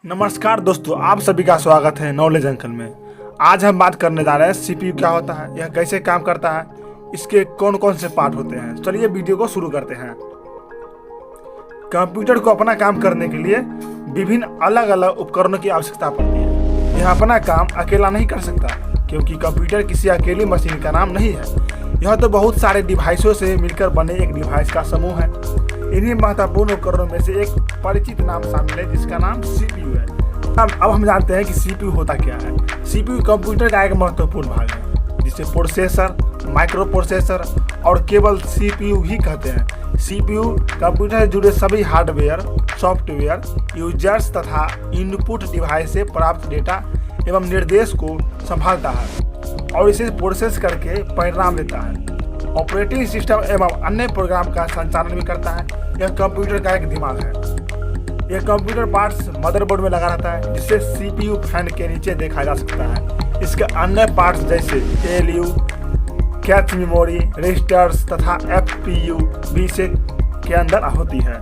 नमस्कार दोस्तों, आप सभी का स्वागत है नॉलेज अंकल में। आज हम बात करने जा रहे हैं सीपीयू क्या होता है, यह कैसे काम करता है, इसके कौन कौन से पार्ट होते हैं। चलिए वीडियो को शुरू करते हैं। कंप्यूटर को अपना काम करने के लिए विभिन्न अलग अलग उपकरणों की आवश्यकता पड़ती है। यह अपना काम अकेला नहीं कर सकता, क्योंकि कंप्यूटर किसी अकेली मशीन का नाम नहीं है। यह तो बहुत सारे डिवाइसों से मिलकर बने एक डिवाइस का समूह है। इन्हीं महत्वपूर्ण उपकरणों में से एक परिचित नाम शामिल है, जिसका नाम सीपीयू है। अब हम जानते हैं कि सीपीयू होता क्या है। सीपीयू कंप्यूटर का एक महत्वपूर्ण भाग है, जिसे प्रोसेसर, माइक्रो प्रोसेसर और केवल सीपीयू ही कहते हैं। सीपीयू कंप्यूटर से जुड़े सभी हार्डवेयर, सॉफ्टवेयर, यूजर्स तथा इनपुट डिवाइस से प्राप्त डेटा एवं निर्देश को संभालता है और इसे प्रोसेस करके परिणाम देता है। ऑपरेटिंग सिस्टम एवं अन्य प्रोग्राम का संचालन भी करता है। यह कंप्यूटर का एक दिमाग है। यह कंप्यूटर पार्ट्स मदरबोर्ड में लगा रहता है, जिसे सीपीयू फैन के नीचे देखा जा सकता है। इसके अन्य पार्ट्स जैसे एएलयू, कैच मेमोरी, रजिस्टर्स तथा एफपीयू भी इसे के अंदर होती है।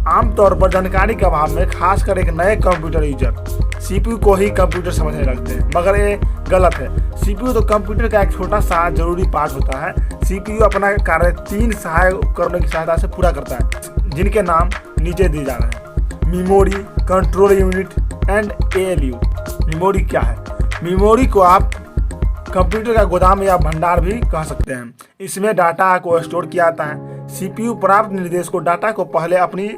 आमतौर पर जानकारी के अभाव में खासकर एक नए कंप्यूटर यूजर सीपीयू को ही कंप्यूटर समझने लगते हैं, मगर ये गलत है। सीपीयू तो कंप्यूटर का एक छोटा सा जरूरी पार्ट होता है। सीपीयू अपना कार्य 3 सहायक उपकरणों की सहायता से पूरा करता है, जिनके नाम नीचे दिए जा रहे हैं: memory, control unit and ALU. Memory क्या है? मेमोरी को आप कंप्यूटर का गोदाम या भंडार भी कह सकते हैं। इसमें डाटा को स्टोर किया जाता है। सीपीयू प्राप्त निर्देश को डाटा को पहले अपनी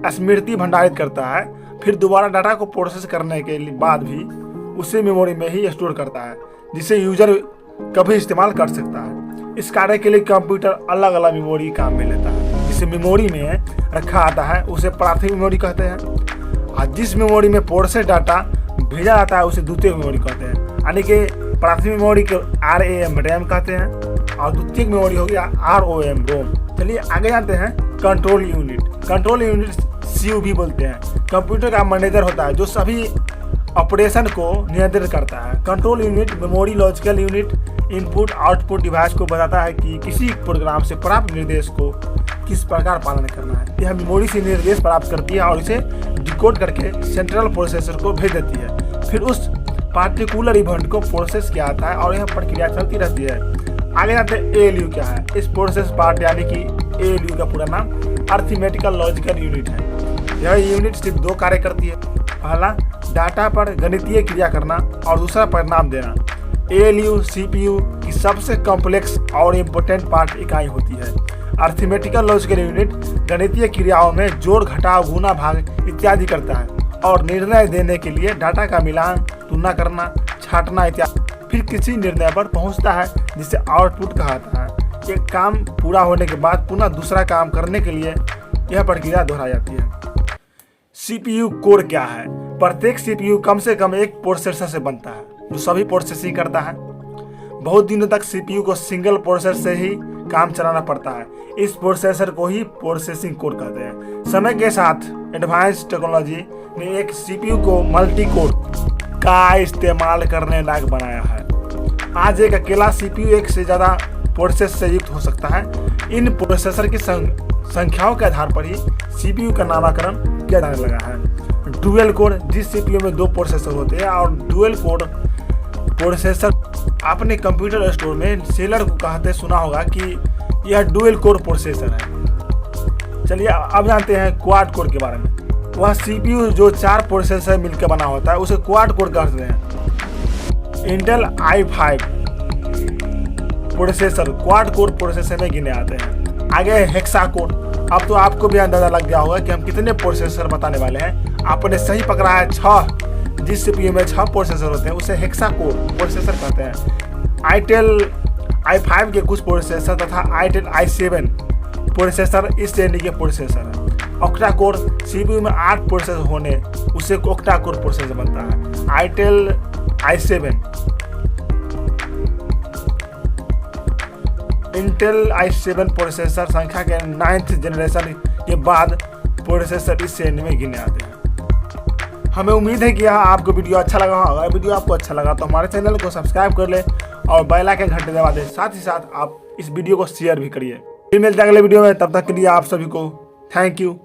स्मृति भंडारित करता है, फिर दोबारा डाटा को प्रोसेस करने के बाद भी उसे मेमोरी में ही स्टोर करता है, जिसे यूजर कभी इस्तेमाल कर सकता है। इस कार्य के लिए कंप्यूटर अलग अलग मेमोरी काम में लेता है। जिसे मेमोरी में रखा आता है उसे प्राथमिक मेमोरी कहते हैं, और जिस मेमोरी में प्रोसेस डाटा भेजा जाता है उसे द्वितीयक मेमोरी कहते हैं। यानी कि प्राथमिक मेमोरी को RAM रैम कहते हैं और द्वितीयक मेमोरी हो गया ROM रोम। चलिए आगे जानते हैं control unit. Control unit CU भी बोलते हैं। कंप्यूटर का मैनेजर होता है जो सभी ऑपरेशन को नियंत्रित करता है। Control unit memory logical unit input output device को बताता है कि किसी प्रोग्राम से प्राप्त निर्देश को किस प्रकार पालन करना है। यह मेमोरी से निर्देश प्राप्त करती है और इसे डिकोड करके सेंट्रल प्रोसेसर को भेज देती है। फिर उस पार्टिकुलर इवेंट को प्रोसेस किया जाता है और यह प्रक्रिया चलती रहती है। आगे जाते हैं एएलयू क्या है। इस प्रोसेस पार्ट यानी कि एएलयू का पूरा नाम अरिथमेटिकल लॉजिकल यूनिट है। यह यूनिट सिर्फ 2 कार्य करती है। पहला, डाटा पर गणितीय क्रिया करना और दूसरा परिणाम देना। एएलयू सीपीयू की सबसे कॉम्प्लेक्स और इम्पोर्टेंट पार्ट इकाई होती है। अरिथमेटिकल लॉजिकल यूनिट गणितीय क्रियाओं में जोड़, घटाव, गुना, भाग इत्यादि करता है और निर्णय देने के लिए डाटा का मिलान, तुलना करना, छांटना इत्यादि, फिर किसी निर्णय पर पहुंचता है जिसे आउटपुट कहा जाता है। एक काम पूरा होने के बाद पुनः दूसरा काम करने के लिए यह प्रक्रिया दोहराई जाती है। सीपीयू कोर क्या है? प्रत्येक सीपीयू कम से कम एक प्रोसेसर से बनता है, जो सभी प्रोसेसिंग करता है। बहुत दिनों तक सीपीयू को सिंगल प्रोसेसर से ही काम चलाना पड़ता है। इस प्रोसेसर को ही प्रोसेसिंग कोर कहते हैं। समय के साथ एडवांस टेक्नोलॉजी ने एक सीपीयू को मल्टी कोर का इस्तेमाल करने लायक बनाया है। आज एक अकेला सीपीयू एक से ज़्यादा प्रोसेस से युक्त हो सकता है। इन प्रोसेसर की संख्याओं के आधार पर ही सीपीयू का नामकरण किया जाने लगा है। डुअल कोर, जिस सीपीयू में 2 प्रोसेसर होते हैं, और डुअल कोर प्रोसेसर आपने कंप्यूटर स्टोर में सेलर को कहते सुना होगा कि यह डुअल कोर प्रोसेसर है। चलिए अब जानते हैं क्वाड कोर के बारे में। वह सीपीयू जो 4 प्रोसेसर मिलकर बना होता है उसे क्वाड कोर कहते हैं। Intel i5 processor quad core processor में गिने आते हैं। आगे हेक्सा कोर। अब तो आपको भी अंदाजा लग गया होगा कि हम कितने प्रोसेसर बताने वाले हैं। आपने सही पकड़ा है, 6। जिस सीपीयू में 6 प्रोसेसर होते हैं उसे हेक्सा कोर प्रोसेसर कहते हैं। आईटेल i5 के कुछ प्रोसेसर तथा आईटेल i7 प्रोसेसर इस श्रेणी के प्रोसेसर है। ऑक्टा कोर, सीपीयू में 8 प्रोसेसर होने उसे ऑक्टा कोर प्रोसेसर बनता है। Itel i7 Intel i7 processor संख्या के 9th जनरेशन के बाद प्रोसेसर इस श्रेणी में गिने आते हैं। हमें उम्मीद है कि यह आपको वीडियो अच्छा लगा होगा। अगर वीडियो आपको अच्छा लगा तो हमारे चैनल को सब्सक्राइब कर ले और बेल आइकन घंटे दबा दें। साथ ही साथ आप इस वीडियो को शेयर भी करिए। फिर मिलते हैं अगले वीडियो में। तब तक के लिए आप सभी को थैंक यू।